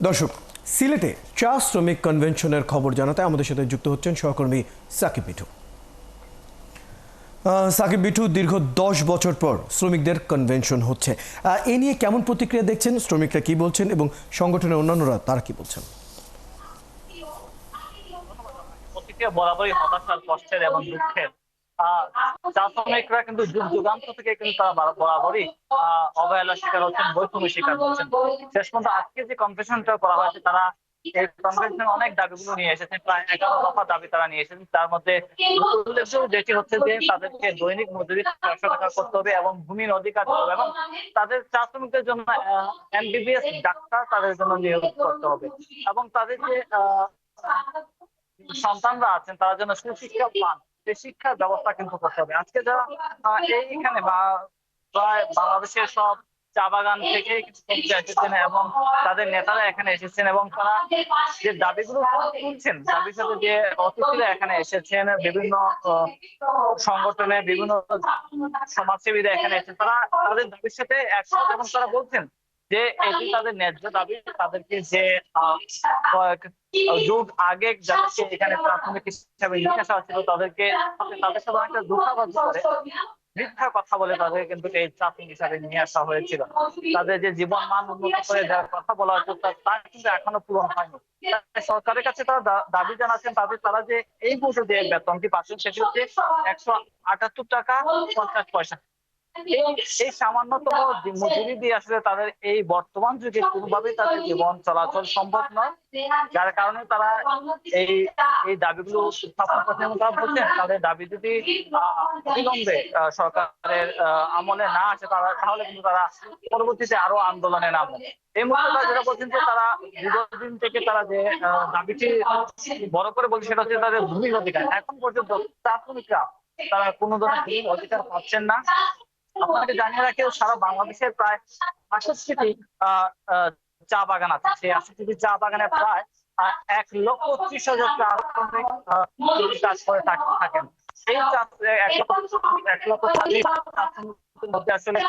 দর্শক, সিলেটে চা শ্রমিক কনভেনশনের খবর জানাতে আমাদের সাথে যুক্ত হচ্ছেন সহকর্মী সাকিব মিঠু। সাকিব মিঠু, দীর্ঘ 10 বছর পর শ্রমিকদের কনভেনশন হচ্ছে, এ নিয়ে কেমন প্রতিক্রিয়া দেখছেন? শ্রমিকরা কি বলছেন এবং সংগঠনের অন্যান্যরা তারা কি বলছেন? প্রতিক্রিয়া বরাবরই হতাশার, কষ্টের এবং দুঃখের। চা শ্রমিকরা কিন্তু যুগ যুগান্ত থেকে কিন্তু তারা বরাবরই অবহেলার শিকার হচ্ছেন, বৈষম্যের শিকার হচ্ছেন। শেষ পর্যন্ত আজকে যে কনভেনশনটা করা হয়েছে, তারা এই কনভেনশনে অনেক দাবিগুলো নিয়ে এসেছেন। প্রায় 11 দফা দাবি তারা নিয়ে এসেছেন। তার মধ্যে উল্লেখযোগ্য যেটি হচ্ছে যে তাদেরকে দৈনিক মজুরি 600 টাকা করতে হবে এবং ভূমির অধিকার দিতে হবে এবং তাদের চা শ্রমিকদের জন্য এমবিবিএস ডাক্তার তাদের জন্য নিয়োগ করতে হবে এবং তাদের যে সন্তানরা আছেন তারা যেন সুশিক্ষা পান, সেই শিক্ষার ব্যবস্থা কিন্তু করতে হবে। আজকে যারা এইখানে প্রায় বাংলাদেশের সব চা বাগান থেকে কিছু কর্মী এসেছেন এবং তাদের নেতারা এখানে এসেছেন এবং তারা যে দাবিগুলো তুলছেন, দাবির সাথে যে অতিথিরা এখানে এসেছেন, বিভিন্ন সংগঠনের বিভিন্ন সমাজসেবীরা এখানে এসেছেন, তারা তাদের দাবির সাথে একমত এবং তারা বলছেন যে এটি তাদের ন্যায্য দাবি। তাদেরকে যে যুগ আগে যাদেরকে এখানে প্রাথমিক হিসাবে নিয়ে আসা হচ্ছিল, তাদের সাথে অনেকটা ধোঁকাবাজি করে, মিথ্যা কথা বলে তাদের কিন্তু এই প্রাথমিক হিসাবে নিয়ে আসা হয়েছিল। তাদের যে জীবন মান উন্নত করে দেওয়ার কথা বলা হয়েছিল তা কিন্তু এখনো পূরণ হয়নি। সরকারের কাছে তারা দাবি জানাচ্ছেন তারা যে এই মুহূর্তে যে বেতনটি পাচ্ছেন সেটি হচ্ছে 178 টাকা 50 পয়সা। এই সামান্যতম মজুরি দিয়ে আসলে তাদের এই বর্তমান যুগে কোনোভাবেই তাদের জীবন চলাচল সম্ভব নয়, যার কারণে তারা এই এই দাবিগুলো উত্থাপন করছেন এবং তারা বলছেন তাদের দাবি যদি অবিলম্বে সরকারের আমলে না আসে তাহলে কিন্তু তারা পরবর্তীতে আরো আন্দোলনে নামবে। এই মুহূর্তে তারা যেটা বলছেন যে তারা দীর্ঘদিন থেকে তারা যে দাবিটি বড় করে বলছে সেটা হচ্ছে তাদের ভূমির অধিকার। এখন পর্যন্ত চা শ্রমিকরা তারা কোনো ধরনের ভূমির অধিকার পাচ্ছেন না। আপনাকে জানিয়ে রাখি, সারা বাংলাদেশের প্রায় 68টি চা বাগান আছে। সেই 68টি চা বাগানে প্রায় 1,30,000 চা শ্রমিক কাজ করে থাকেন। এই 1,30,000 মধ্যে আসলে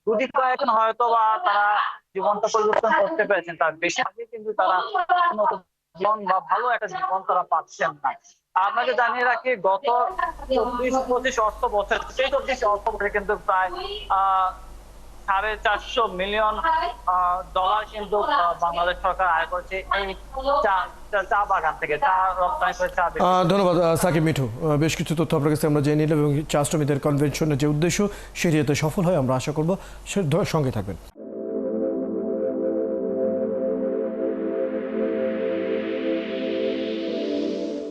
দুটি কয়েকজন হয়তো বা তারা জীবনটা পরিবর্তন করতে পেরেছেন, তার বেশি আগে কিন্তু তারা জীবন বা ভালো একটা জীবন তারা পাচ্ছেন না। আপনাকে জানিয়ে রাখি, গত 24-25 অর্থ বছর, সেই 24 অর্থ বছরে কিন্তু প্রায় 450 মিলিয়ন ডলার কিন্তু বাংলাদেশ সরকার আয় করেছে এই চা বাগান থেকে, চা রপ্তানি করে চা। ধন্যবাদ সাকিব মিঠু। বেশ কিছু তথ্য আপনার কাছে আমরা জেনে নিলাম এবং চা শ্রমিকদের কনভেনশনের যে উদ্দেশ্য সেটি যাতে সফল হয় আমরা আশা করব। সঙ্গে থাকবেন।